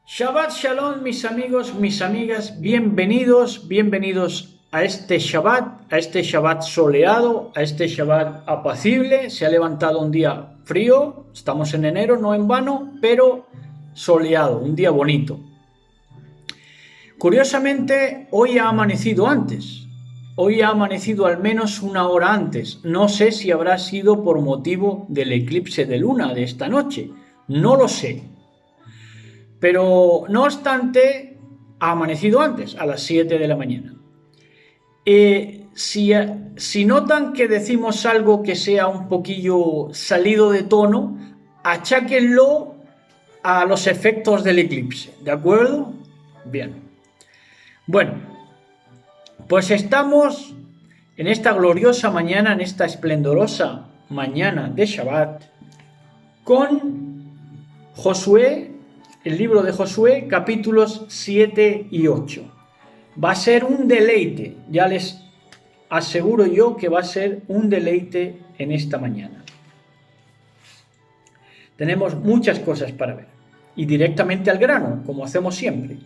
Shabbat Shalom, mis amigos, mis amigas, bienvenidos a este Shabbat soleado, a este Shabbat apacible. Se ha levantado un día frío, estamos en enero, no en vano, pero soleado, un día bonito. Curiosamente, hoy ha amanecido antes, hoy ha amanecido al menos una hora antes. No sé si habrá sido por motivo del eclipse de luna de esta noche, no lo sé. Pero no obstante, ha amanecido antes, a las 7 de la mañana. Si notan que decimos algo que sea un poquillo salido de tono, acháquenlo a los efectos del eclipse, ¿de acuerdo? Bien. Bueno, pues estamos en esta gloriosa mañana, en esta esplendorosa mañana de Shabbat, con Josué, el libro de Josué, capítulos 7 y 8. Va a ser un deleite, ya les aseguro yo que va a ser un deleite en esta mañana. Tenemos muchas cosas para ver. Y directamente al grano, como hacemos siempre.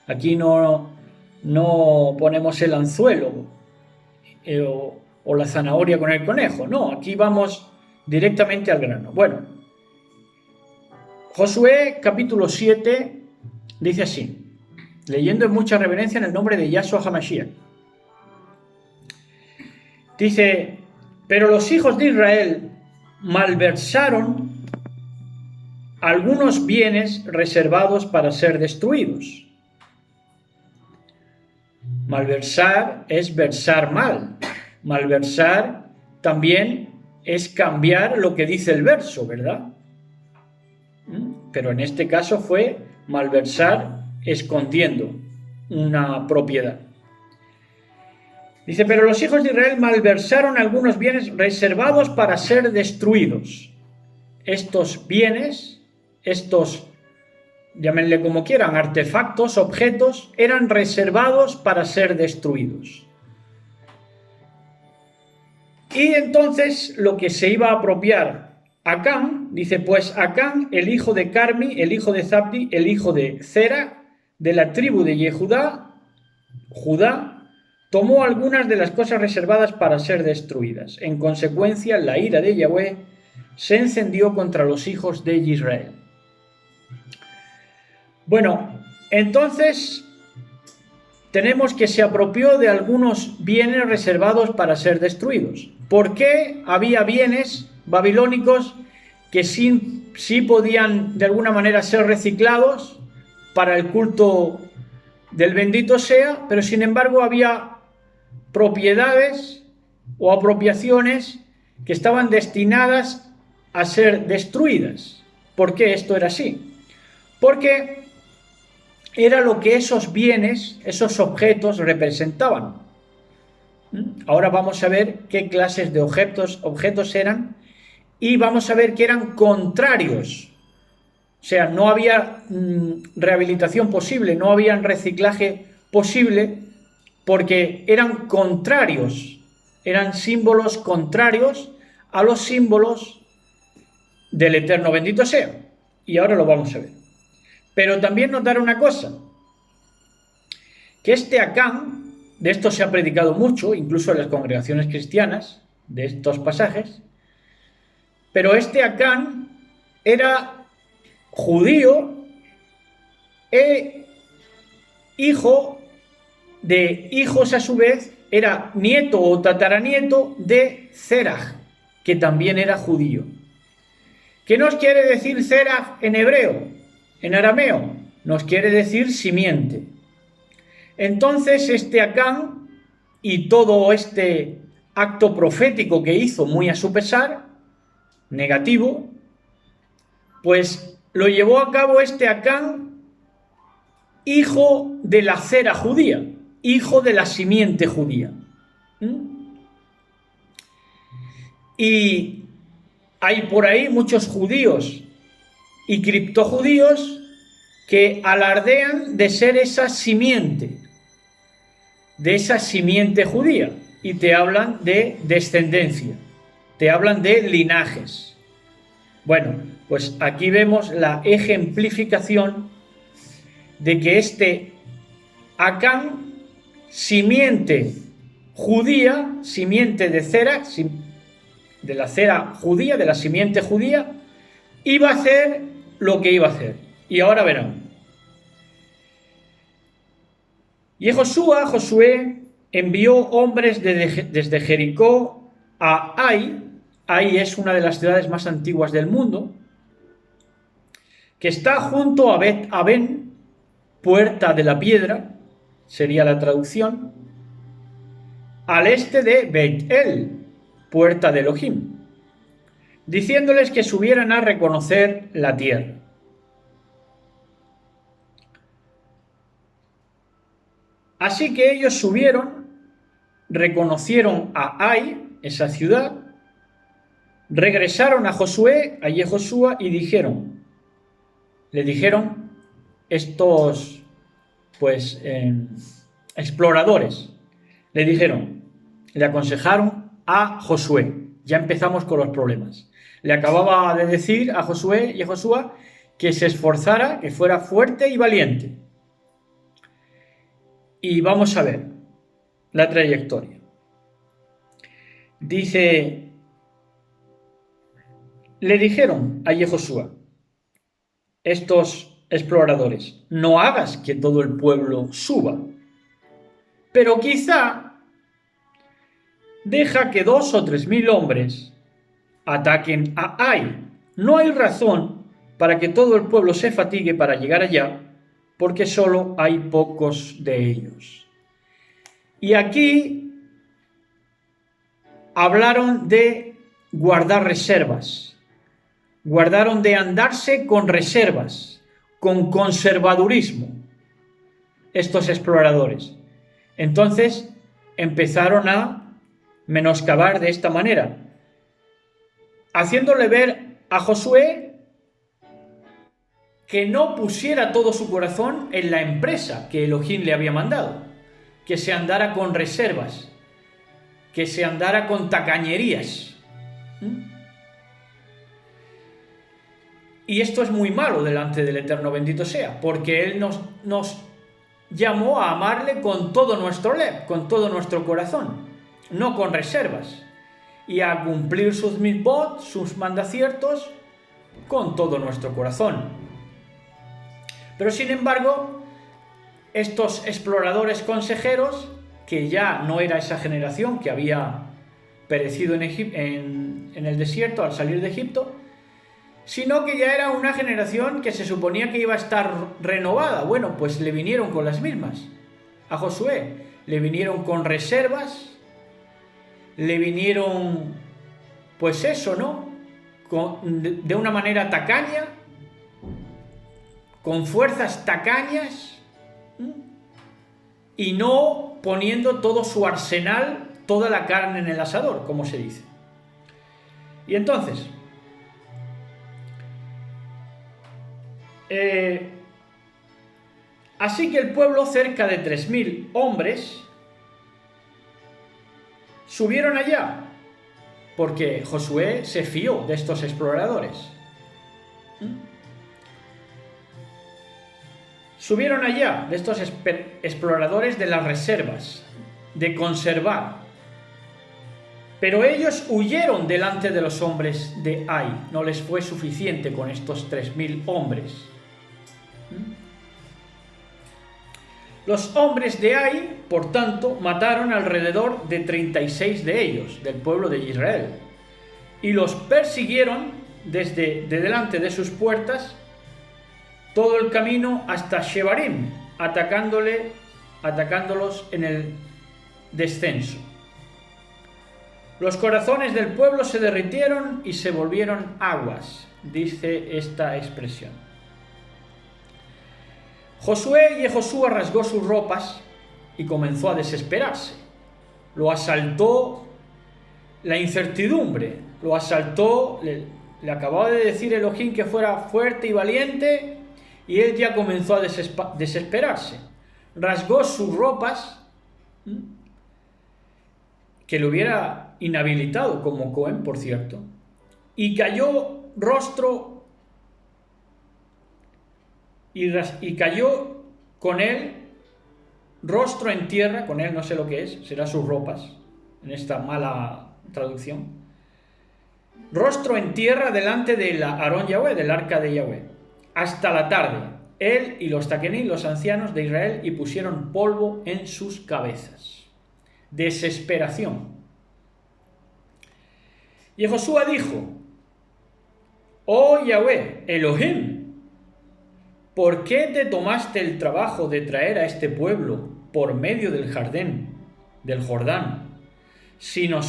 Aquí no ponemos el anzuelo o la zanahoria con el conejo. No, aquí vamos directamente al grano. Bueno, Josué capítulo 7 dice así, leyendo en mucha reverencia en el nombre de Yahshua HaMashiach. Dice, pero los hijos de Israel malversaron algunos bienes reservados para ser destruidos. Malversar es versar mal. Malversar también es cambiar lo que dice el verso, ¿verdad? Pero en este caso fue malversar escondiendo una propiedad. Dice, pero los hijos de Israel malversaron algunos bienes reservados para ser destruidos. Estos bienes, llámenle como quieran, artefactos, objetos, eran reservados para ser destruidos. Y entonces lo que se iba a apropiar Acán, dice, pues Acán, el hijo de Carmi, el hijo de Zabdi, el hijo de Zera, de la tribu de Judá, tomó algunas de las cosas reservadas para ser destruidas. En consecuencia, la ira de Yahweh se encendió contra los hijos de Israel. Bueno, entonces tenemos que se apropió de algunos bienes reservados para ser destruidos. ¿Por qué había bienes babilónicos que sí podían de alguna manera ser reciclados para el culto del bendito sea, pero sin embargo había propiedades o apropiaciones que estaban destinadas a ser destruidas? ¿Por qué esto era así? Porque era lo que esos bienes, esos objetos representaban. Ahora vamos a ver qué clases de objetos eran, y vamos a ver que eran contrarios. O sea, no había rehabilitación posible, no había reciclaje posible, porque eran contrarios, eran símbolos contrarios a los símbolos del eterno bendito sea. Y ahora lo vamos a ver. Pero también notar una cosa, que este Acán, de esto se ha predicado mucho, incluso en las congregaciones cristianas, de estos pasajes, pero este Acán era judío e hijo de hijos a su vez, era nieto o tataranieto de Zerah, que también era judío. ¿Qué nos quiere decir Zerah en hebreo? En arameo, nos quiere decir simiente. Entonces este Acán y todo este acto profético que hizo muy a su pesar, negativo, pues lo llevó a cabo este Acán, hijo de la cera judía, hijo de la simiente judía. Y hay por ahí muchos judíos y criptojudíos que alardean de ser esa simiente judía, y te hablan de descendencia, te hablan de linajes. Bueno, pues aquí vemos la ejemplificación de que este Acán, simiente judía, simiente de Zera, de la Zera judía, de la simiente judía, iba a hacer lo que iba a hacer. Y ahora verán. Y Josué envió hombres desde Jericó a Ai. Ai es una de las ciudades más antiguas del mundo, que está junto a Bet Aven, puerta de la piedra, sería la traducción, al este de Beit El, puerta de Elohim, diciéndoles que subieran a reconocer la tierra. Así que ellos subieron, reconocieron a Ai, esa ciudad, regresaron a Josué, a Yehoshua, y le dijeron estos, pues, exploradores, le aconsejaron a Josué. Ya empezamos con los problemas. Le acababa de decir a Josué y Josué que se esforzara, que fuera fuerte y valiente. Y vamos a ver la trayectoria. Dice, le dijeron a Yehoshua estos exploradores: no hagas que todo el pueblo suba, pero quizá deja que 2 o 3 mil hombres ataquen a Ai. No hay razón para que todo el pueblo se fatigue para llegar allá, porque solo hay pocos de ellos. Y aquí hablaron de guardar reservas, guardaron de andarse con reservas, con conservadurismo, estos exploradores. Entonces empezaron a menoscabar de esta manera, haciéndole ver a Josué que no pusiera todo su corazón en la empresa que Elohim le había mandado, que se andara con reservas, que se andara con tacañerías. Y esto es muy malo delante del Eterno, bendito sea, porque Él nos llamó a amarle con todo nuestro lev, con todo nuestro corazón, no con reservas, y a cumplir sus mitzvot, sus mandaciertos, con todo nuestro corazón. Pero sin embargo, estos exploradores consejeros, que ya no era esa generación que había perecido en el desierto al salir de Egipto, sino que ya era una generación que se suponía que iba a estar renovada. Bueno, pues le vinieron con las mismas a Josué, le vinieron con reservas, le vinieron, pues eso, ¿no? De una manera tacaña, con fuerzas tacañas, y no poniendo todo su arsenal, toda la carne en el asador, como se dice. Y entonces, así que el pueblo, cerca de 3.000 hombres, subieron allá, porque Josué se fió de estos exploradores. Subieron allá de estos exploradores de las reservas, de conservar. Pero ellos huyeron delante de los hombres de Ai. No les fue suficiente con estos 3.000 hombres. Los hombres de Ai, por tanto, mataron alrededor de 36 de ellos, del pueblo de Israel, y los persiguieron desde delante de sus puertas todo el camino hasta Shebarim, atacándolos en el descenso. Los corazones del pueblo se derritieron y se volvieron aguas, dice esta expresión. Josué y Josué rasgó sus ropas y comenzó a desesperarse. Lo asaltó la incertidumbre, lo asaltó, le acababa de decir Elohim que fuera fuerte y valiente, y él ya comenzó a desesperarse. Rasgó sus ropas, que lo hubiera inhabilitado como Cohen, por cierto, y cayó rostro y cayó con él, rostro en tierra, con él no sé lo que es, será sus ropas, en esta mala traducción, rostro en tierra delante del Aarón Yahweh, del arca de Yahweh, hasta la tarde, él y los taquení, los ancianos de Israel, y pusieron polvo en sus cabezas. Desesperación. Y Josué dijo: oh Yahweh, Elohim, ¿por qué te tomaste el trabajo de traer a este pueblo por medio del jardín, del Jordán, si no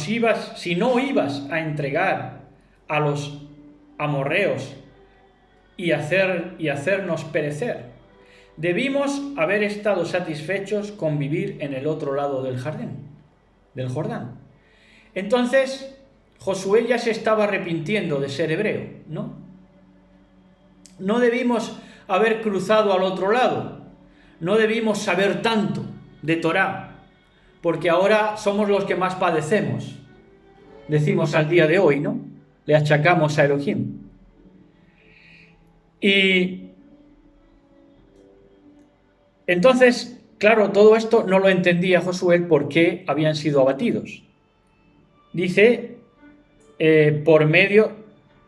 ibas a entregar a los amorreos y hacernos perecer? Debimos haber estado satisfechos con vivir en el otro lado del jardín, del Jordán. Entonces Josué ya se estaba arrepintiendo de ser hebreo, ¿no? No debimos haber cruzado al otro lado, no debimos saber tanto de Torá, porque ahora somos los que más padecemos, decimos al día de hoy, ¿no? Le achacamos a Elohim. Y entonces, claro, todo esto no lo entendía Josué por qué habían sido abatidos. Dice, por medio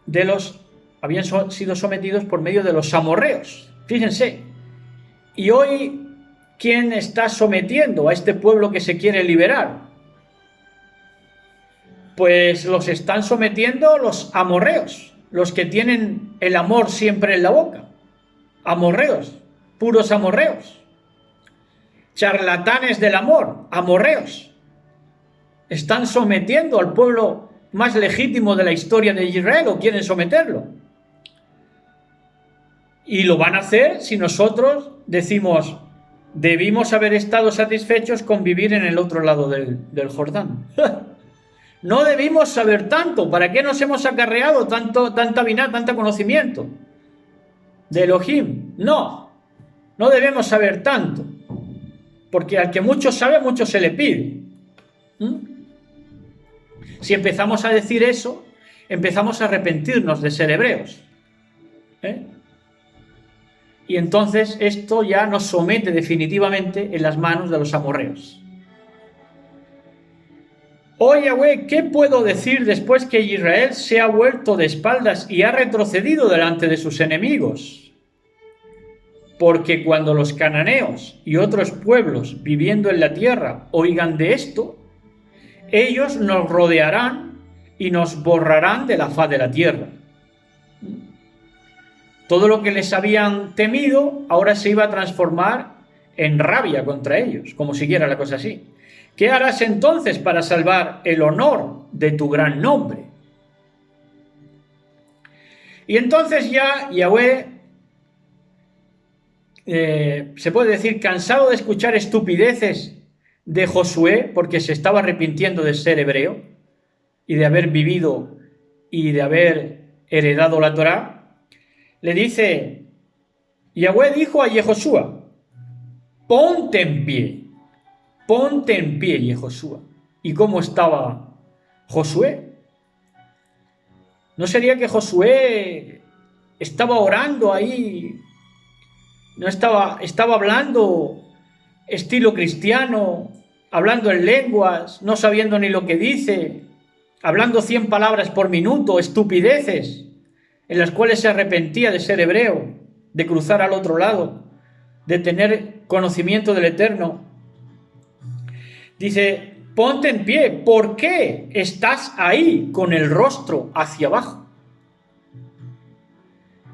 de los, habían sido sometidos por medio de los amorreos. Fíjense, y hoy, ¿quién está sometiendo a este pueblo que se quiere liberar? Pues los están sometiendo los amorreos, los que tienen el amor siempre en la boca. Amorreos, puros amorreos. Charlatanes del amor, amorreos. Están sometiendo al pueblo más legítimo de la historia de Israel, o quieren someterlo. Y lo van a hacer si nosotros decimos: debimos haber estado satisfechos con vivir en el otro lado del Jordán. No debimos saber tanto. ¿Para qué nos hemos acarreado tanta biná, tanto conocimiento de Elohim? No debemos saber tanto, porque al que mucho sabe, mucho se le pide. Si empezamos a decir eso, empezamos a arrepentirnos de ser hebreos. Y entonces esto ya nos somete definitivamente en las manos de los amorreos. Oh Yahweh, ¿qué puedo decir después que Israel se ha vuelto de espaldas y ha retrocedido delante de sus enemigos? Porque cuando los cananeos y otros pueblos viviendo en la tierra oigan de esto, ellos nos rodearán y nos borrarán de la faz de la tierra. Todo lo que les habían temido ahora se iba a transformar en rabia contra ellos, como siguiera la cosa así. ¿Qué harás entonces para salvar el honor de tu gran nombre? Y entonces ya Yahweh, se puede decir, cansado de escuchar estupideces de Josué, porque se estaba arrepintiendo de ser hebreo y de haber vivido y de haber heredado la Torá, le dice, Yahweh dijo a Yehoshua: ponte en pie, Yehoshua. ¿Y cómo estaba Josué? ¿No sería que Josué estaba orando ahí? ¿No estaba hablando estilo cristiano, hablando en lenguas, no sabiendo ni lo que dice, hablando 100 palabras por minuto, estupideces, en las cuales se arrepentía de ser hebreo, de cruzar al otro lado, de tener conocimiento del Eterno? Dice, ponte en pie. ¿Por qué estás ahí con el rostro hacia abajo?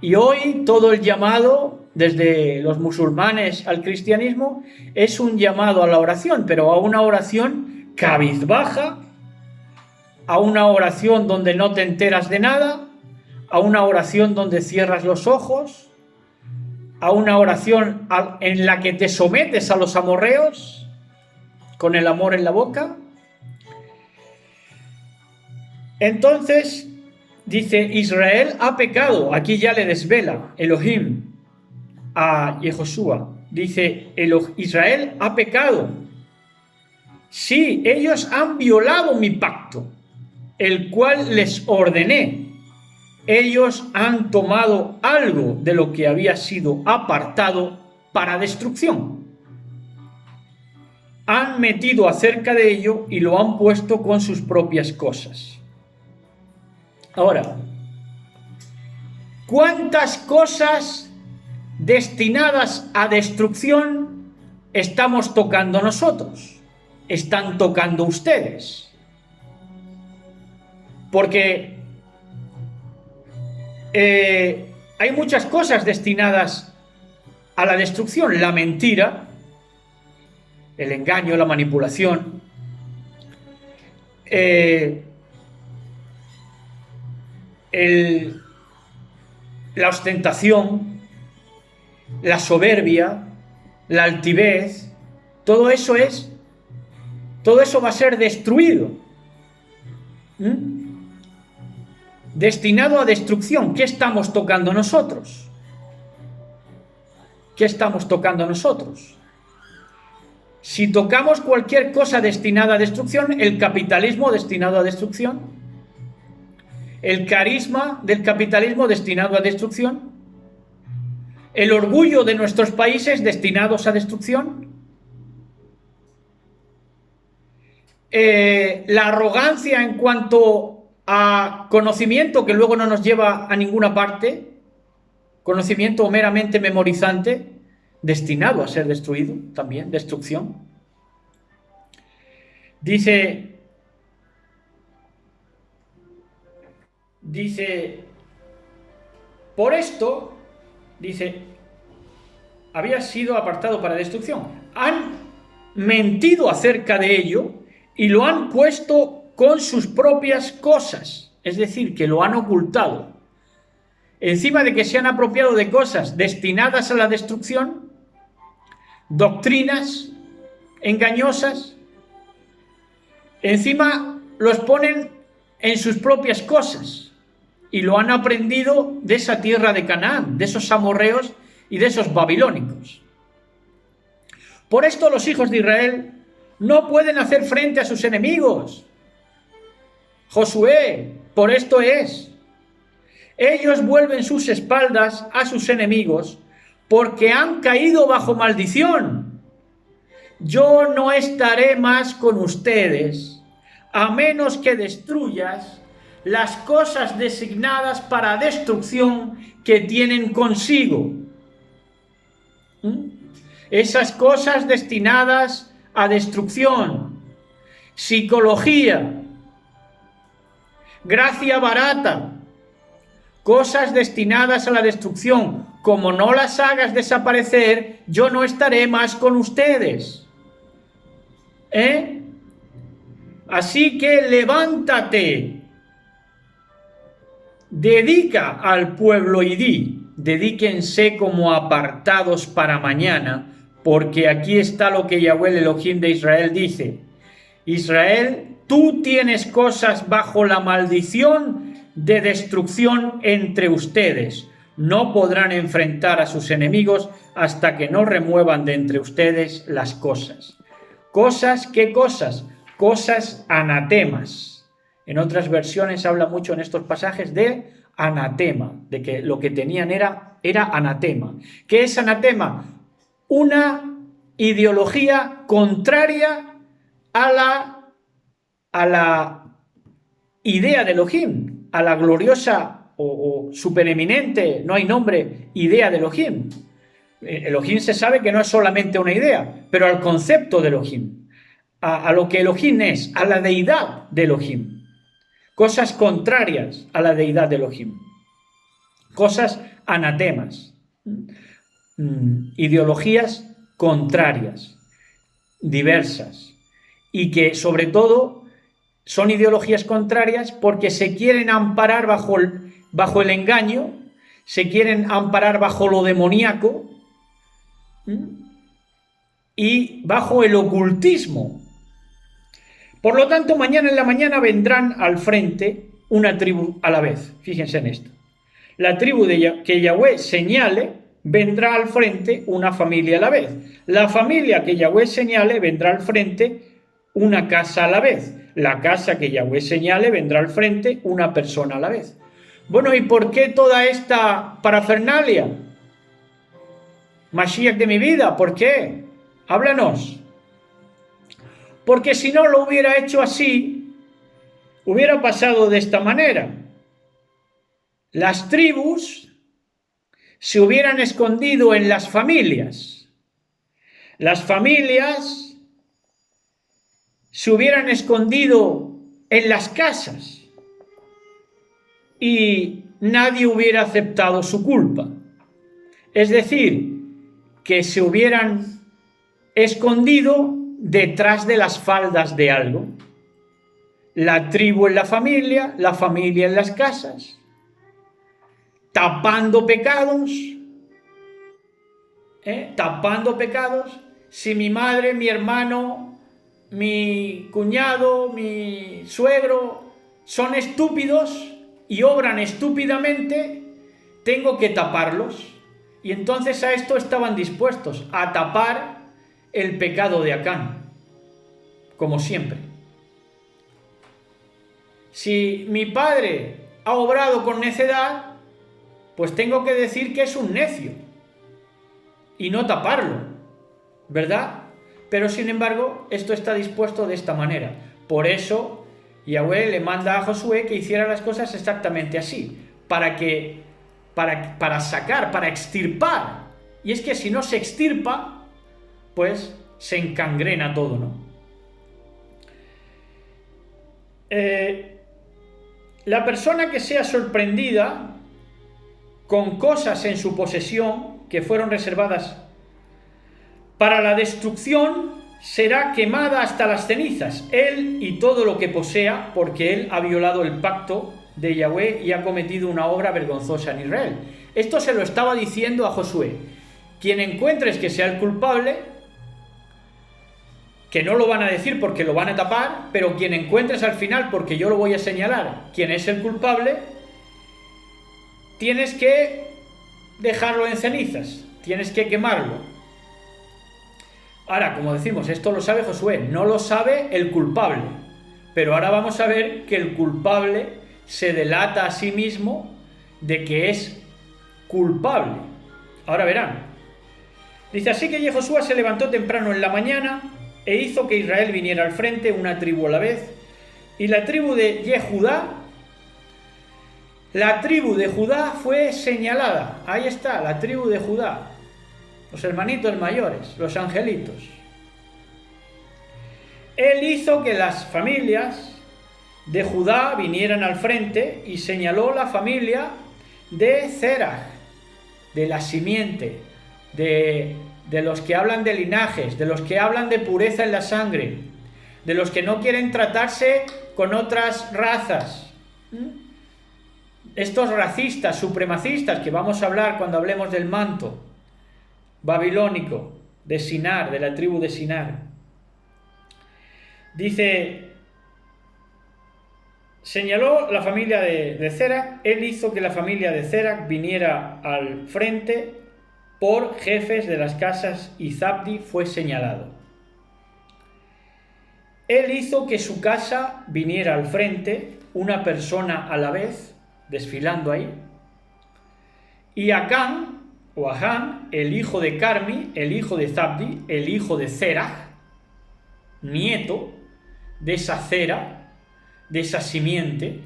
Y hoy todo el llamado, desde los musulmanes al cristianismo, es un llamado a la oración, pero a una oración cabizbaja, a una oración donde no te enteras de nada, a una oración donde cierras los ojos, a una oración en la que te sometes a los amorreos, con el amor en la boca. Entonces dice, Israel ha pecado. Aquí ya le desvela Elohim a Yehoshua. Dice, Israel ha pecado. Sí, ellos han violado mi pacto, el cual les ordené. Ellos han tomado algo de lo que había sido apartado para destrucción. Han metido acerca de ello y lo han puesto con sus propias cosas. Ahora, ¿cuántas cosas destinadas a destrucción estamos tocando nosotros? ¿Están tocando ustedes? Porque hay muchas cosas destinadas a la destrucción. La mentira, el engaño, la manipulación, la ostentación, la soberbia, la altivez, todo eso va a ser destruido. Destinado a destrucción. ¿Qué estamos tocando nosotros? ¿Qué estamos tocando nosotros? Si tocamos cualquier cosa destinada a destrucción, el capitalismo destinado a destrucción, el carisma del capitalismo destinado a destrucción, el orgullo de nuestros países destinados a destrucción, la arrogancia en cuanto a conocimiento que luego no nos lleva a ninguna parte, conocimiento meramente memorizante, destinado a ser destruido también, destrucción. Dice, por esto, había sido apartado para destrucción. Han mentido acerca de ello y lo han puesto con sus propias cosas, es decir, que lo han ocultado. Encima de que se han apropiado de cosas destinadas a la destrucción, doctrinas engañosas, encima los ponen en sus propias cosas y lo han aprendido de esa tierra de Canaán, de esos amorreos y de esos babilónicos. Por esto los hijos de Israel no pueden hacer frente a sus enemigos. Josué, por esto es. Ellos vuelven sus espaldas a sus enemigos porque han caído bajo maldición. Yo no estaré más con ustedes a menos que destruyas las cosas designadas para destrucción que tienen consigo. Esas cosas destinadas a destrucción, psicología, gracia barata, cosas destinadas a la destrucción, como no las hagas desaparecer, yo no estaré más con ustedes. Así que levántate, dedica al pueblo y di, dedíquense como apartados para mañana, porque aquí está lo que Yahweh el Elohim de Israel dice. Israel, tú tienes cosas bajo la maldición de destrucción entre ustedes. No podrán enfrentar a sus enemigos hasta que no remuevan de entre ustedes las cosas. ¿Cosas? ¿Qué cosas? Cosas anatemas. En otras versiones habla mucho en estos pasajes de anatema, de que lo que tenían era anatema. ¿Qué es anatema? Una ideología contraria a la idea de Elohim, a la gloriosa o supereminente, no hay nombre, idea de Elohim. Elohim se sabe que no es solamente una idea, pero al concepto de Elohim, a lo que Elohim es, a la deidad de Elohim. Cosas contrarias a la deidad de Elohim. Cosas anatemas. Ideologías contrarias, diversas, y que sobre todo son ideologías contrarias porque se quieren amparar bajo el engaño, se quieren amparar bajo lo demoníaco y bajo el ocultismo. Por lo tanto, mañana en la mañana vendrán al frente una tribu a la vez. Fíjense en esto. La tribu que Yahweh señale, vendrá al frente una familia a la vez. La familia que Yahweh señale, vendrá al frente una casa a la vez. La casa que Yahweh señale, vendrá al frente una persona a la vez. Bueno, ¿y por qué toda esta parafernalia? Mashiach de mi vida, ¿por qué? Háblanos. Porque si no lo hubiera hecho así, hubiera pasado de esta manera. Las tribus se hubieran escondido en las familias. Las familias se hubieran escondido en las casas. Y nadie hubiera aceptado su culpa. Es decir, que se hubieran escondido detrás de las faldas de algo. La tribu en la familia en las casas, tapando pecados, tapando pecados. Si mi madre, mi hermano, mi cuñado, mi suegro son estúpidos y obran estúpidamente, tengo que taparlos. Y entonces a esto estaban dispuestos, a tapar el pecado de Acán, como siempre. Si mi padre ha obrado con necedad, pues tengo que decir que es un necio y no taparlo, ¿verdad? Pero sin embargo, esto está dispuesto de esta manera. Por eso Yahweh le manda a Josué que hiciera las cosas exactamente así, para sacar, para extirpar. Y es que si no se extirpa, pues se encangrena todo, ¿no? La persona que sea sorprendida con cosas en su posesión que fueron reservadas para la destrucción será quemada hasta las cenizas, él y todo lo que posea, porque él ha violado el pacto de Yahweh y ha cometido una obra vergonzosa en Israel. Esto se lo estaba diciendo a Josué. Quien encuentres que sea el culpable, que no lo van a decir porque lo van a tapar, pero quien encuentres al final, porque yo lo voy a señalar, quién es el culpable, tienes que dejarlo en cenizas, tienes que quemarlo. Ahora, como decimos, esto lo sabe Josué, no lo sabe el culpable, pero ahora vamos a ver que el culpable se delata a sí mismo de que es culpable. Ahora verán. Dice, así que Yehoshua se levantó temprano en la mañana e hizo que Israel viniera al frente, una tribu a la vez, y la tribu de Judá fue señalada. Ahí está, la tribu de Judá, los hermanitos mayores, los angelitos. Él hizo que las familias de Judá vinieran al frente y señaló la familia de Zerah, de la simiente, de los que hablan de linajes, de los que hablan de pureza en la sangre, de los que no quieren tratarse con otras razas. Estos racistas, supremacistas, que vamos a hablar cuando hablemos del manto babilónico de Sinar, de la tribu de Sinar. Dice, señaló la familia de Zerah, él hizo que la familia de Zerah viniera al frente por jefes de las casas y Zabdi fue señalado. Él hizo que su casa viniera al frente, una persona a la vez, desfilando ahí, y Acán, o Ahán, el hijo de Carmi, el hijo de Zabdi, el hijo de Zerah, nieto de esa Zera, de esa simiente,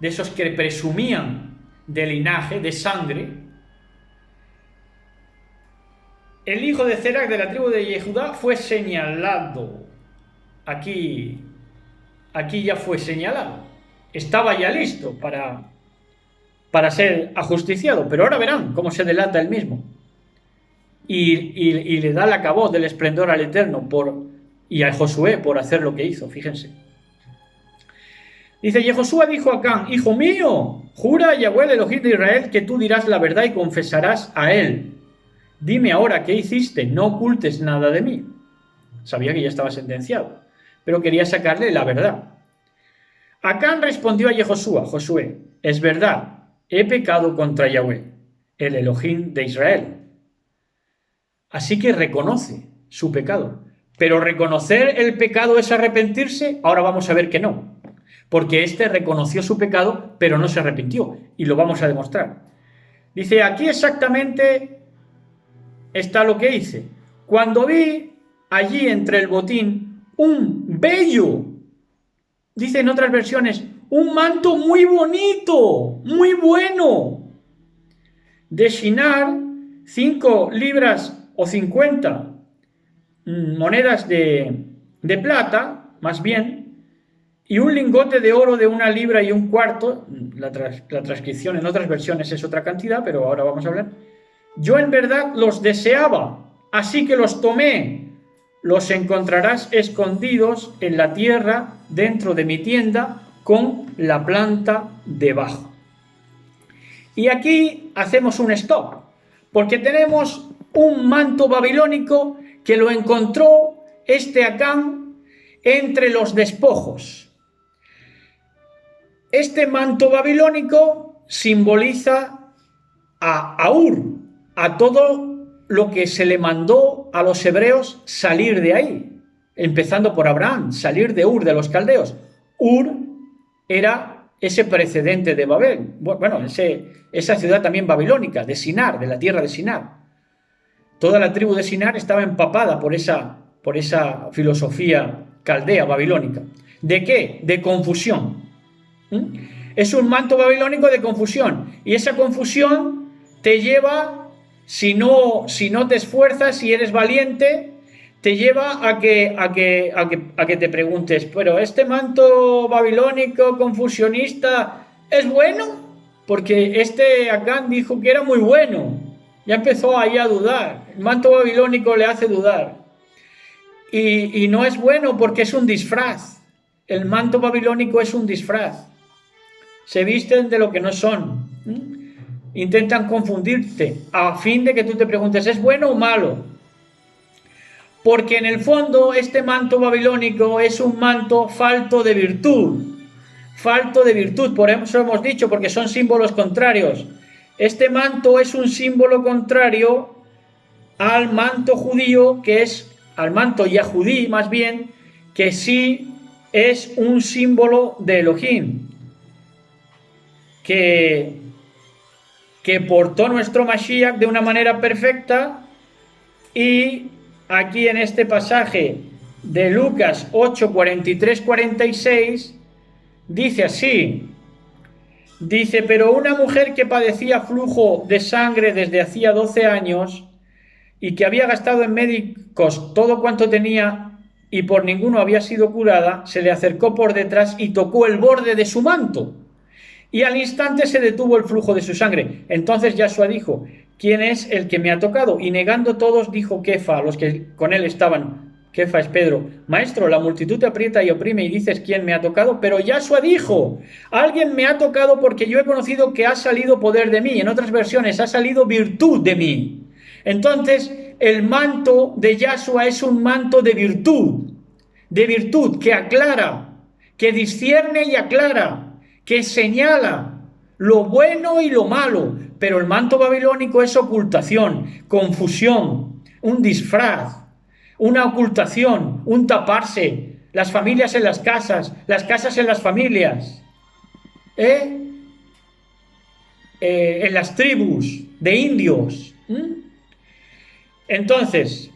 de esos que presumían de linaje, de sangre. El hijo de Zerah de la tribu de Yehudá fue señalado. Aquí ya fue señalado. Estaba ya listo para ser ajusticiado, pero ahora verán cómo se delata él mismo. Y le da la cabot del esplendor al Eterno y a Josué por hacer lo que hizo, fíjense. Dice, Yehoshua dijo a Acán, hijo mío, jura a Yahweh el Elohim de Israel que tú dirás la verdad y confesarás a él. Dime ahora qué hiciste, no ocultes nada de mí. Sabía que ya estaba sentenciado, pero quería sacarle la verdad. Acán respondió a Yehoshua, Josué, es verdad, he pecado contra Yahweh, el Elohim de Israel. Así que reconoce su pecado. Pero reconocer el pecado es arrepentirse, ahora vamos a ver que no. Porque éste reconoció su pecado, pero no se arrepintió. Y lo vamos a demostrar. Dice, aquí exactamente está lo que hice. Cuando vi allí entre el botín un bello, dice en otras versiones, un manto muy bonito, muy bueno, de Shinar, 5 libras o 50 monedas de plata, más bien, y un lingote de oro de 1 libra y 1/4, la transcripción en otras versiones es otra cantidad, pero ahora vamos a hablar. Yo en verdad los deseaba, así que los tomé. Los encontrarás escondidos en la tierra dentro de mi tienda con la planta debajo. Y aquí hacemos un stop, porque tenemos un manto babilónico que lo encontró este Acán entre los despojos. Este manto babilónico simboliza a Ur, a todo lo que se le mandó a los hebreos salir de ahí, empezando por Abraham, salir de Ur, de los caldeos. Ur era ese precedente de Babel, bueno, esa ciudad también babilónica, de Sinar, de la tierra de Sinar. Toda la tribu de Sinar estaba empapada por esa filosofía caldea babilónica. ¿De qué? De confusión. Es un manto babilónico de confusión, y esa confusión te lleva, si no te esfuerzas, si eres valiente, te lleva a que te preguntes, pero este manto babilónico confusionista ¿es bueno? Porque este Acán dijo que era muy bueno. Ya empezó ahí a dudar. El manto babilónico le hace dudar. Y no es bueno porque es un disfraz. El manto babilónico es un disfraz. Se visten de lo que no son. Intentan confundirte a fin de que tú te preguntes, ¿es bueno o malo? Porque en el fondo este manto babilónico es un manto falto de virtud. Falto de virtud, por eso hemos dicho, porque son símbolos contrarios. Este manto es un símbolo contrario al manto judío, que es, al manto yahudí más bien, que sí es un símbolo de Elohim, que portó nuestro Mashiach de una manera perfecta. Y aquí en este pasaje de Lucas 8, 43, 46, dice así, dice, pero una mujer que padecía flujo de sangre desde hacía 12 años y que había gastado en médicos todo cuanto tenía y por ninguno había sido curada, se le acercó por detrás y tocó el borde de su manto. Y al instante se detuvo el flujo de su sangre. Entonces Yahshua dijo, ¿quién es el que me ha tocado? Y negando todos, dijo Kefa, los que con él estaban, Kefa es Pedro, maestro, la multitud te aprieta y oprime y dices, ¿quién me ha tocado? Pero Yahshua dijo, alguien me ha tocado porque yo he conocido que ha salido poder de mí. En otras versiones, ha salido virtud de mí. Entonces, el manto de Yahshua es un manto de virtud que aclara, que discierne y aclara, que señala lo bueno y lo malo. Pero el manto babilónico es ocultación, confusión, un disfraz, una ocultación, un taparse, las familias en las casas en las familias, en las tribus de indios. Entonces,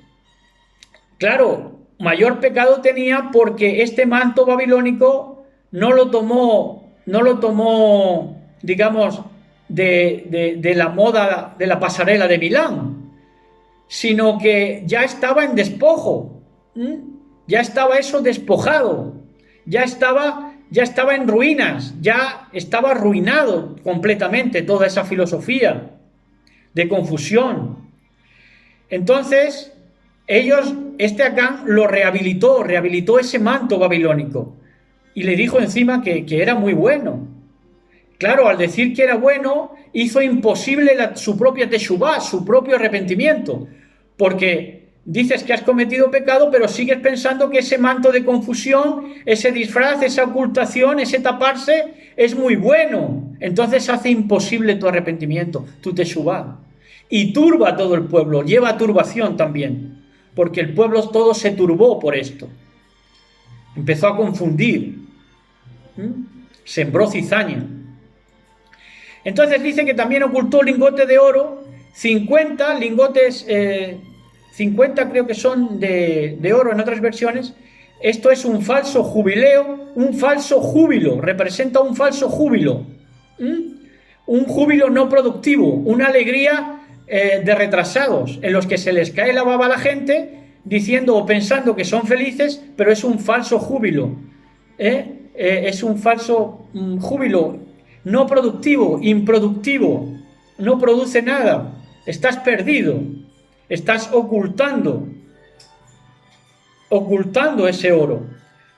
claro, mayor pecado tenía porque este manto babilónico no lo tomó, digamos, de la moda de la pasarela de Milán, sino que ya estaba en despojo, ya estaba eso despojado, ya estaba en ruinas, ya estaba arruinado completamente toda esa filosofía de confusión. Entonces, este Acán lo rehabilitó ese manto babilónico y le dijo encima que era muy bueno. Claro, al decir que era bueno, hizo imposible su propia teshuvá, su propio arrepentimiento, porque dices que has cometido pecado, pero sigues pensando que ese manto de confusión, ese disfraz, esa ocultación, ese taparse, es muy bueno. Entonces hace imposible tu arrepentimiento, tu teshuvá. Y turba a todo el pueblo, lleva turbación también, porque el pueblo todo se turbó por esto. Empezó a confundir, sembró cizaña. Entonces dice que también ocultó el lingote de oro 50 lingotes, 50 creo que son de oro en otras versiones. Esto es un falso jubileo, un falso júbilo, representa un falso júbilo, un júbilo no productivo, una alegría de retrasados, en los que se les cae la baba a la gente diciendo o pensando que son felices, pero es un falso júbilo, es un falso júbilo no productivo, improductivo, no produce nada, estás perdido, estás ocultando ese oro.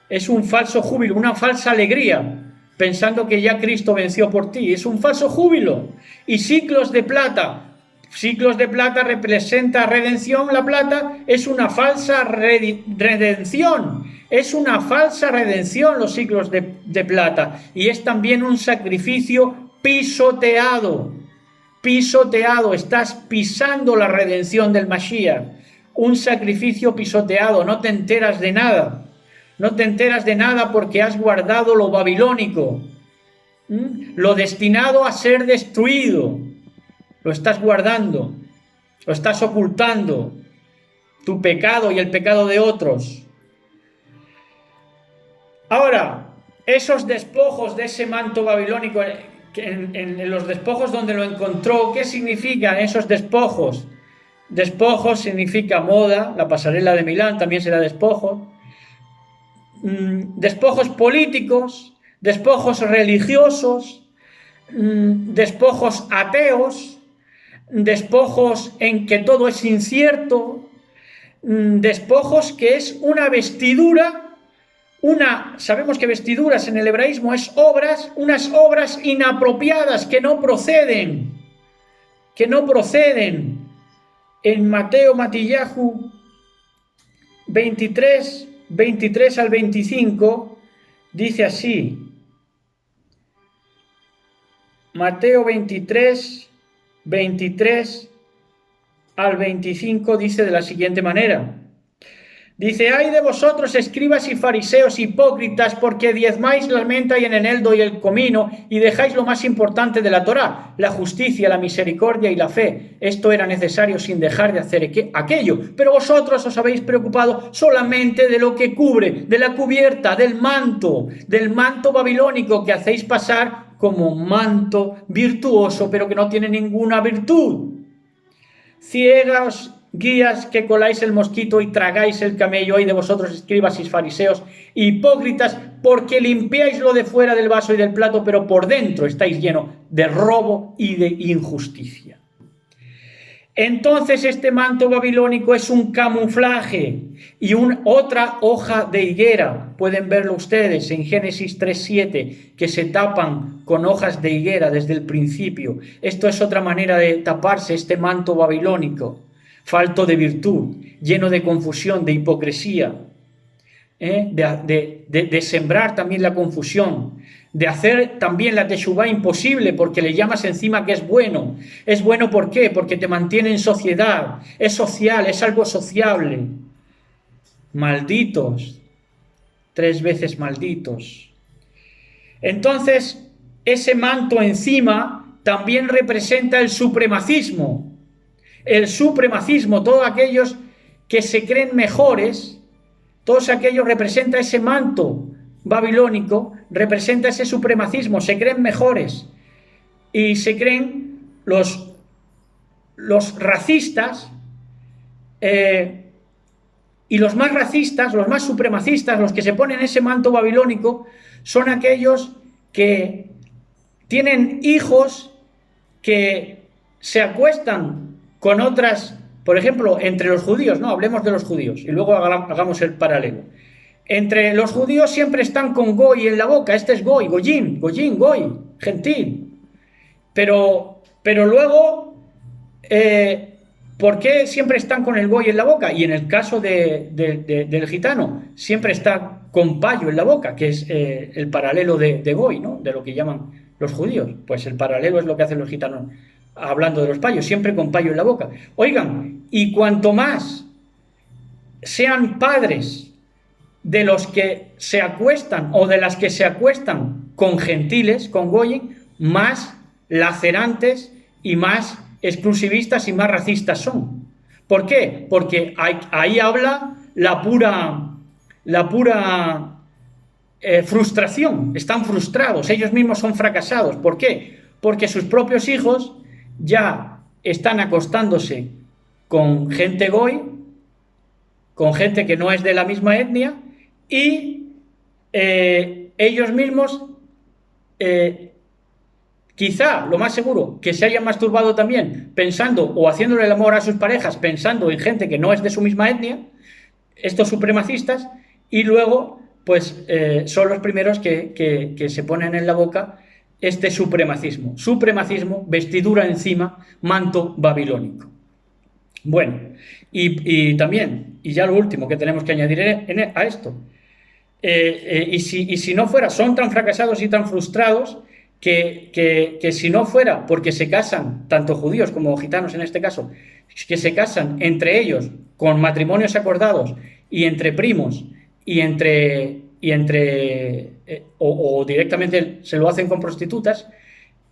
Es un falso júbilo, una falsa alegría, pensando que ya Cristo venció por ti. Es un falso júbilo. Y ciclos de plata representa redención. La plata es una falsa redención. Es una falsa redención los ciclos de plata. Y es también un sacrificio pisoteado. Pisoteado. Estás pisando la redención del Mashiach. Un sacrificio pisoteado, no te enteras de nada. No te enteras de nada porque has guardado lo babilónico, lo destinado a ser destruido. Lo estás guardando, lo estás ocultando, tu pecado y el pecado de otros. Ahora, esos despojos de ese manto babilónico, en los despojos donde lo encontró, ¿qué significan esos despojos? Despojos significa moda, la pasarela de Milán también será despojo. Despojos políticos, despojos religiosos, despojos ateos, despojos en que todo es incierto, despojos que es una vestidura, sabemos que vestiduras en el hebraísmo es unas obras inapropiadas que no proceden. En Mateo Matillahu 23 al 25 dice así. Mateo 23 al 25 dice de la siguiente manera. Dice: ay de vosotros, escribas y fariseos hipócritas, porque diezmáis la menta y el eneldo y el comino, y dejáis lo más importante de la Torá, la justicia, la misericordia y la fe. Esto era necesario sin dejar de hacer aquello. Pero vosotros os habéis preocupado solamente de lo que cubre, de la cubierta, del manto babilónico que hacéis pasar como manto virtuoso, pero que no tiene ninguna virtud. Ciegos guías que coláis el mosquito y tragáis el camello, ay de vosotros, escribas y fariseos hipócritas, porque limpiáis lo de fuera del vaso y del plato, pero por dentro estáis llenos de robo y de injusticia. Entonces este manto babilónico es un camuflaje y otra hoja de higuera. Pueden verlo ustedes en Génesis 3:7, que se tapan con hojas de higuera desde el principio. Esto es otra manera de taparse este manto babilónico. Falto de virtud, lleno de confusión, de hipocresía, de sembrar también la confusión, de hacer también la teshuvá imposible, porque le llamas encima que es bueno. ¿Es bueno por qué? Porque te mantiene en sociedad, es social, es algo sociable. Malditos, 3 veces malditos. Entonces, ese manto encima también representa el supremacismo. El supremacismo, todos aquellos que se creen mejores, todos aquellos representa ese manto babilónico, representa ese supremacismo, se creen mejores y se creen los racistas y los más racistas, los más supremacistas, los que se ponen ese manto babilónico, son aquellos que tienen hijos que se acuestan con otras, por ejemplo, entre los judíos, no, hablemos de los judíos y luego hagamos el paralelo. Entre los judíos siempre están con goy en la boca, este es goy, goyim, goy, gentil. Pero luego, ¿por qué siempre están con el goy en la boca? Y en el caso del gitano, siempre está con payo en la boca, que es el paralelo de goy, ¿no? De lo que llaman los judíos. Pues el paralelo es lo que hacen los gitanos. Hablando de los payos, siempre con payo en la boca. Oigan, y cuanto más sean padres de los que se acuestan o de las que se acuestan con gentiles, con goyim, más lacerantes y más exclusivistas y más racistas son. ¿Por qué? Porque ahí habla la pura frustración. Están frustrados, ellos mismos son fracasados. ¿Por qué? Porque sus propios hijos ya están acostándose con gente goy, con gente que no es de la misma etnia, y ellos mismos, quizá, lo más seguro, que se hayan masturbado también pensando o haciéndole el amor a sus parejas pensando en gente que no es de su misma etnia, estos supremacistas, y luego pues son los primeros que se ponen en la boca este supremacismo, vestidura encima, manto babilónico. Bueno, y también, y ya lo último que tenemos que añadir a esto, y si no fuera, son tan fracasados y tan frustrados que si no fuera porque se casan, tanto judíos como gitanos en este caso, que se casan entre ellos con matrimonios acordados y entre primos o directamente se lo hacen con prostitutas,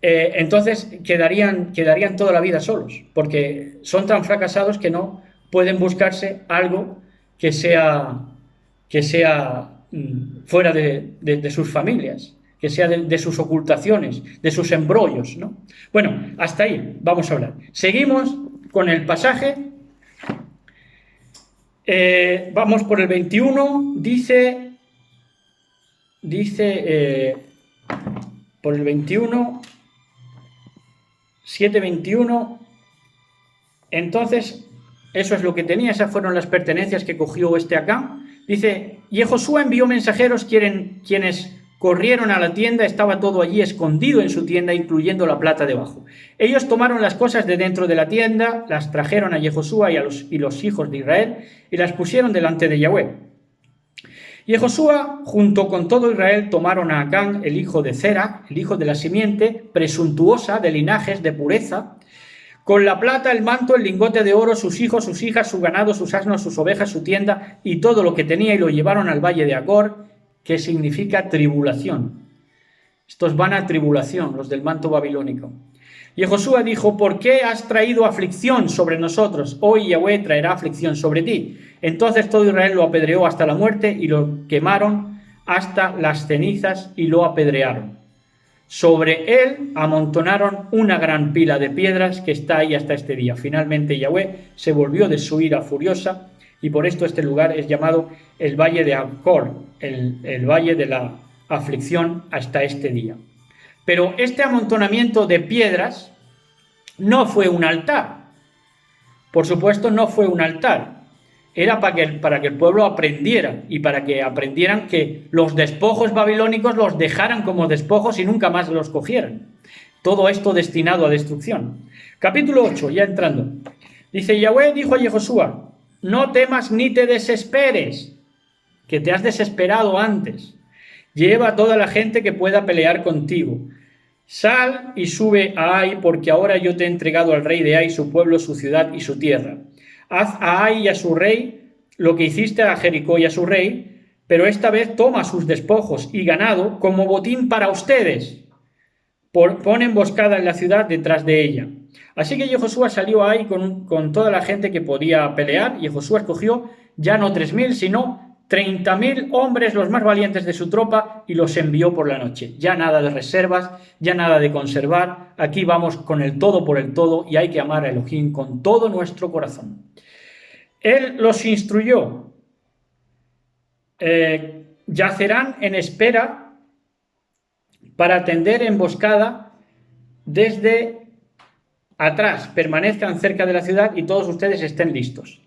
entonces quedarían toda la vida solos, porque son tan fracasados que no pueden buscarse algo que sea fuera de sus familias, que sea de sus ocultaciones, de sus embrollos, ¿no? Bueno, hasta ahí vamos a hablar. Seguimos con el pasaje. Vamos por el 21, dice por el 21, 7:21, entonces eso es lo que tenía, esas fueron las pertenencias que cogió Acán. Dice, y Josué envió mensajeros quienes corrieron a la tienda, estaba todo allí escondido en su tienda, incluyendo la plata debajo. Ellos tomaron las cosas de dentro de la tienda, las trajeron a Josué y los hijos de Israel, y las pusieron delante de Yahweh. Y Josué, junto con todo Israel, tomaron a Acán, el hijo de Zera, el hijo de la simiente, presuntuosa, de linajes, de pureza, con la plata, el manto, el lingote de oro, sus hijos, sus hijas, su ganado, sus asnos, sus ovejas, su tienda, y todo lo que tenía, y lo llevaron al valle de Acor, que significa tribulación. Estos van a tribulación, los del manto babilónico. Y Josué dijo, ¿por qué has traído aflicción sobre nosotros? Hoy Yahweh traerá aflicción sobre ti. Entonces todo Israel lo apedreó hasta la muerte y lo quemaron hasta las cenizas y lo apedrearon. Sobre él amontonaron una gran pila de piedras que está ahí hasta este día. Finalmente Yahweh se volvió de su ira furiosa y por esto este lugar es llamado el Valle de Acor, el Valle de la Aflicción hasta este día. Pero este amontonamiento de piedras no fue un altar. Por supuesto, no fue un altar. Era para que el pueblo aprendiera y para que aprendieran que los despojos babilónicos los dejaran como despojos y nunca más los cogieran. Todo esto destinado a destrucción. Capítulo 8, ya entrando. Dice, Yahweh dijo a Josué, no temas ni te desesperes, que te has desesperado antes. Lleva a toda la gente que pueda pelear contigo. Sal y sube a Ai, porque ahora yo te he entregado al rey de Ai, su pueblo, su ciudad y su tierra. Haz a Ai y a su rey lo que hiciste a Jericó y a su rey, pero esta vez toma sus despojos y ganado como botín para ustedes. Pon emboscada en la ciudad detrás de ella. Así que Josué salió a Ai con toda la gente que podía pelear, y Josué escogió ya no 3.000, sino 30.000 hombres, los más valientes de su tropa, y los envió por la noche. Ya nada de reservas, ya nada de conservar. Aquí vamos con el todo por el todo y hay que amar a Elohim con todo nuestro corazón. Él los instruyó. Yacerán en espera para tender emboscada desde atrás. Permanezcan cerca de la ciudad y todos ustedes estén listos.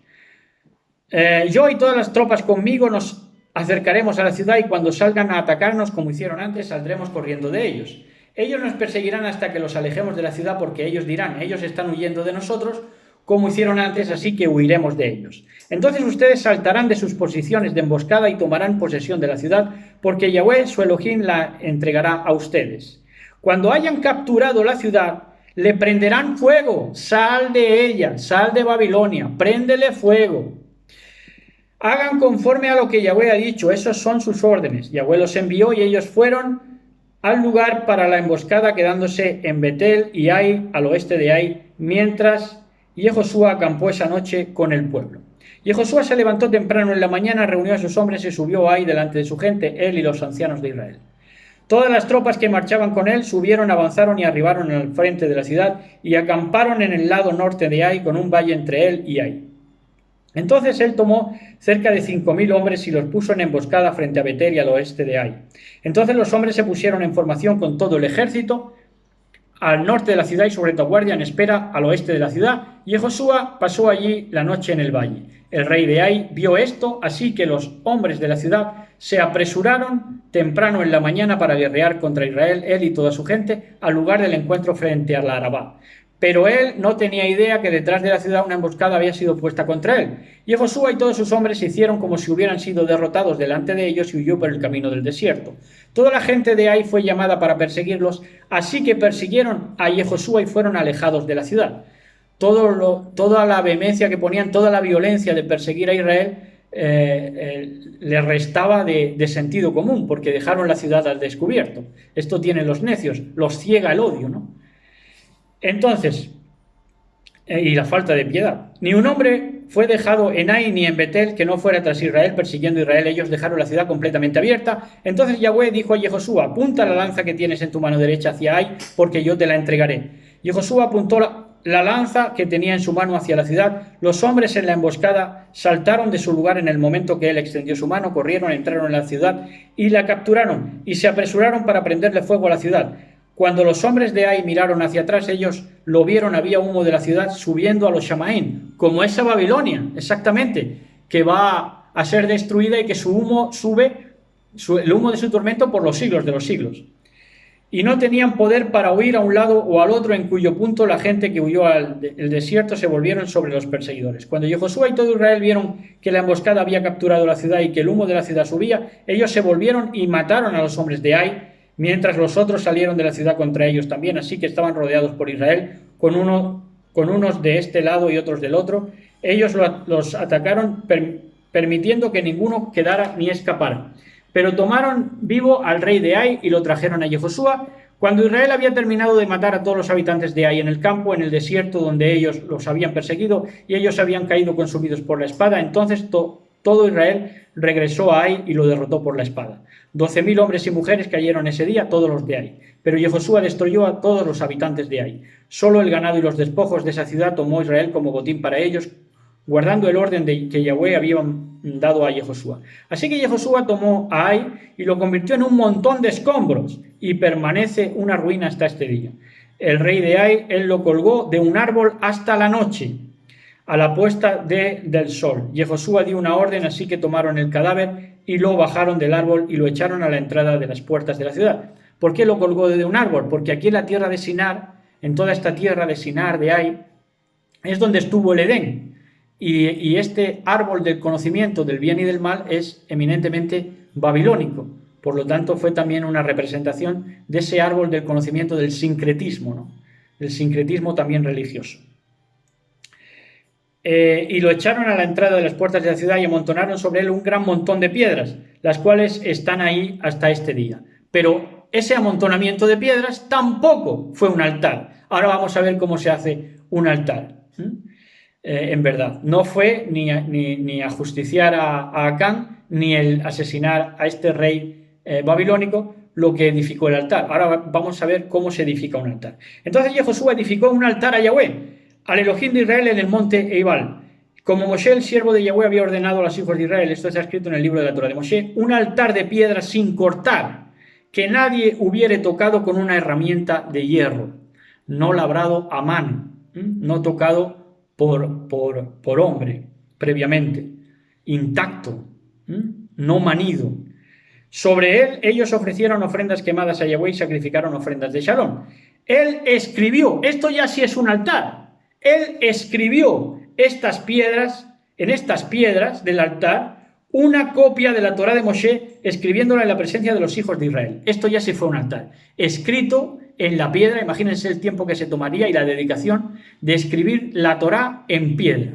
Yo y todas las tropas conmigo nos acercaremos a la ciudad y cuando salgan a atacarnos como hicieron antes, saldremos corriendo de ellos. Ellos nos perseguirán hasta que los alejemos de la ciudad porque ellos dirán, ellos están huyendo de nosotros como hicieron antes, así que huiremos de ellos. Entonces ustedes saltarán de sus posiciones de emboscada y tomarán posesión de la ciudad porque Yahweh, su Elohim, la entregará a ustedes. Cuando hayan capturado la ciudad, le prenderán fuego. Sal de ella, sal de Babilonia, préndele fuego. Hagan conforme a lo que Yahweh ha dicho, esos son sus órdenes. Yahweh los envió y ellos fueron al lugar para la emboscada, quedándose en Betel y Ai, al oeste de Ai, mientras Jehoshua acampó esa noche con el pueblo. Jehoshua se levantó temprano en la mañana, reunió a sus hombres y subió ahí delante de su gente, él y los ancianos de Israel. Todas las tropas que marchaban con él subieron, avanzaron y arribaron al frente de la ciudad y acamparon en el lado norte de Ai, con un valle entre él y Ai. Entonces él tomó cerca de 5.000 hombres y los puso en emboscada frente a Betel y al oeste de Ai. Entonces los hombres se pusieron en formación con todo el ejército al norte de la ciudad y su retaguardia en espera al oeste de la ciudad, y Jehoshua pasó allí la noche en el valle. El rey de Ai vio esto, así que los hombres de la ciudad se apresuraron temprano en la mañana para guerrear contra Israel, él y toda su gente, al lugar del encuentro frente a la Arabá. Pero él no tenía idea que detrás de la ciudad una emboscada había sido puesta contra él. Y Jehoshua y todos sus hombres se hicieron como si hubieran sido derrotados delante de ellos y huyó por el camino del desierto. Toda la gente de Ai fue llamada para perseguirlos, así que persiguieron a Jehoshua y fueron alejados de la ciudad. Toda la vehemencia que ponían, toda la violencia de perseguir a Israel, le restaba de sentido común, porque dejaron la ciudad al descubierto. Esto tienen los necios, los ciega el odio, ¿no? Entonces, y la falta de piedad. Ni un hombre fue dejado en Ai ni en Betel que no fuera tras Israel, persiguiendo a Israel. Ellos dejaron la ciudad completamente abierta. Entonces Yahweh dijo a Jehoshua: apunta la lanza que tienes en tu mano derecha hacia Ai, porque yo te la entregaré. Jehoshua apuntó la lanza que tenía en su mano hacia la ciudad. Los hombres en la emboscada saltaron de su lugar en el momento que él extendió su mano, corrieron, entraron en la ciudad y la capturaron, y se apresuraron para prenderle fuego a la ciudad. Cuando los hombres de Ai miraron hacia atrás, ellos lo vieron, había humo de la ciudad subiendo a los Shamaín, como esa Babilonia, exactamente, que va a ser destruida y que su humo sube, el humo de su tormento por los siglos de los siglos. Y no tenían poder para huir a un lado o al otro, en cuyo punto la gente que huyó al desierto se volvieron sobre los perseguidores. Cuando Jehoshua y todo Israel vieron que la emboscada había capturado la ciudad y que el humo de la ciudad subía, ellos se volvieron y mataron a los hombres de Ai, mientras los otros salieron de la ciudad contra ellos también, así que estaban rodeados por Israel, con unos de este lado y otros del otro. Ellos los atacaron, permitiendo que ninguno quedara ni escapara. Pero tomaron vivo al rey de Ai y lo trajeron a Jehoshua. Cuando Israel había terminado de matar a todos los habitantes de Ai en el campo, en el desierto donde ellos los habían perseguido, y ellos habían caído consumidos por la espada, entonces todo Israel regresó a Ai y lo derrotó por la espada. 12.000 hombres y mujeres cayeron ese día, todos los de Ai. Pero Jehoshua destruyó a todos los habitantes de Ai. Solo el ganado y los despojos de esa ciudad tomó Israel como botín para ellos, guardando el orden que Yahweh había dado a Jehoshua. Así que Jehoshua tomó a Ai y lo convirtió en un montón de escombros, y permanece una ruina hasta este día. El rey de Ai, él lo colgó de un árbol hasta la noche, a la puesta del sol. Jehoshua dio una orden, así que tomaron el cadáver y lo bajaron del árbol y lo echaron a la entrada de las puertas de la ciudad. ¿Por qué lo colgó de un árbol? Porque aquí en la tierra de Sinar, en toda esta tierra de Sinar, de Ai, es donde estuvo el Edén. Y este árbol del conocimiento del bien y del mal es eminentemente babilónico. Por lo tanto, fue también una representación de ese árbol del conocimiento del sincretismo, ¿no? Del sincretismo también religioso. Y lo echaron a la entrada de las puertas de la ciudad y amontonaron sobre él un gran montón de piedras, las cuales están ahí hasta este día. Pero ese amontonamiento de piedras tampoco fue un altar. Ahora vamos a ver cómo se hace un altar. En verdad, no fue ni ajusticiar a Acán, ni el asesinar a este rey babilónico lo que edificó el altar. Ahora vamos a ver cómo se edifica un altar. Entonces Jehoshua edificó un altar a Yahweh, al Elohim de Israel, en el monte Eibal, como Moshe, el siervo de Yahweh, había ordenado a los hijos de Israel. Esto está escrito en el libro de la Torah de Moshe: un altar de piedra sin cortar, que nadie hubiere tocado con una herramienta de hierro, no labrado a mano, no tocado por hombre previamente, intacto, no manido. Sobre él ellos ofrecieron ofrendas quemadas a Yahweh y sacrificaron ofrendas de shalom. Él escribió, esto ya sí es un altar, él escribió en estas piedras del altar, una copia de la Torah de Moshe, escribiéndola en la presencia de los hijos de Israel. Esto ya sí fue un altar, escrito en la piedra. Imagínense el tiempo que se tomaría y la dedicación de escribir la Torah en piedra.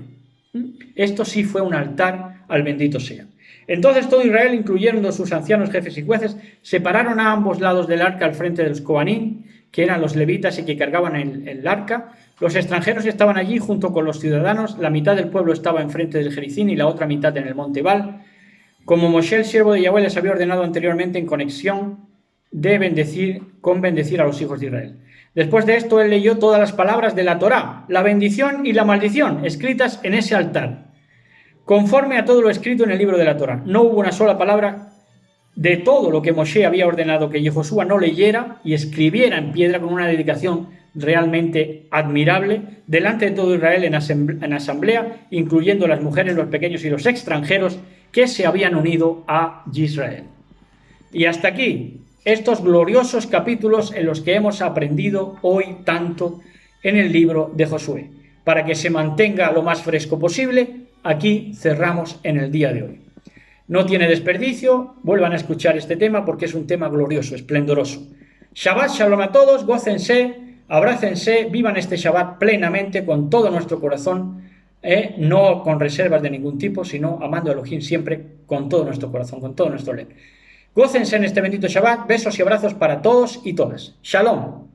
Esto sí fue un altar al bendito sea. Entonces todo Israel, incluyendo sus ancianos, jefes y jueces, separaron a ambos lados del arca al frente de los Cohanim, que eran los levitas y que cargaban el arca, Los extranjeros estaban allí junto con los ciudadanos, la mitad del pueblo estaba enfrente del Jericín y la otra mitad en el monte Ebal, como Moshe, el siervo de Yahweh, les había ordenado anteriormente en conexión de bendecir a los hijos de Israel. Después de esto, él leyó todas las palabras de la Torá, la bendición y la maldición, escritas en ese altar, conforme a todo lo escrito en el libro de la Torá. No hubo una sola palabra de todo lo que Moshe había ordenado que Yehoshua no leyera y escribiera en piedra con una dedicación realmente admirable delante de todo Israel en asamblea, incluyendo las mujeres, los pequeños y los extranjeros que se habían unido a Israel. Y hasta aquí estos gloriosos capítulos en los que hemos aprendido hoy tanto en el libro de Josué. Para que se mantenga lo más fresco posible, aquí cerramos en el día de hoy. No tiene desperdicio, vuelvan a escuchar este tema porque es un tema glorioso, esplendoroso. Shabbat Shalom a todos, gócense, abrácense, vivan este Shabbat plenamente con todo nuestro corazón, no con reservas de ningún tipo, sino amando a Elohim siempre con todo nuestro corazón, con todo nuestro lev. Gócense en este bendito Shabbat, besos y abrazos para todos y todas. Shalom.